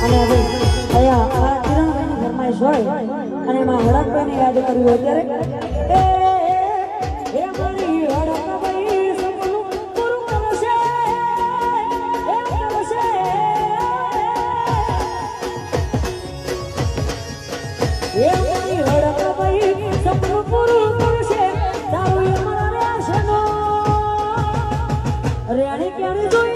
અને હવે અહીંયા આ કિરણભાઈની ફરમાઈશ હોય અને એમાં હડકભાઈને યાદ કર્યું અત્યારે એ મારી હડકભાઈ સપનું પૂરું કરશે એ મારી હડકભાઈ સપનું પૂરું કરશે તારું એ મારા આશાનો રેણી ક્યારે જોઈ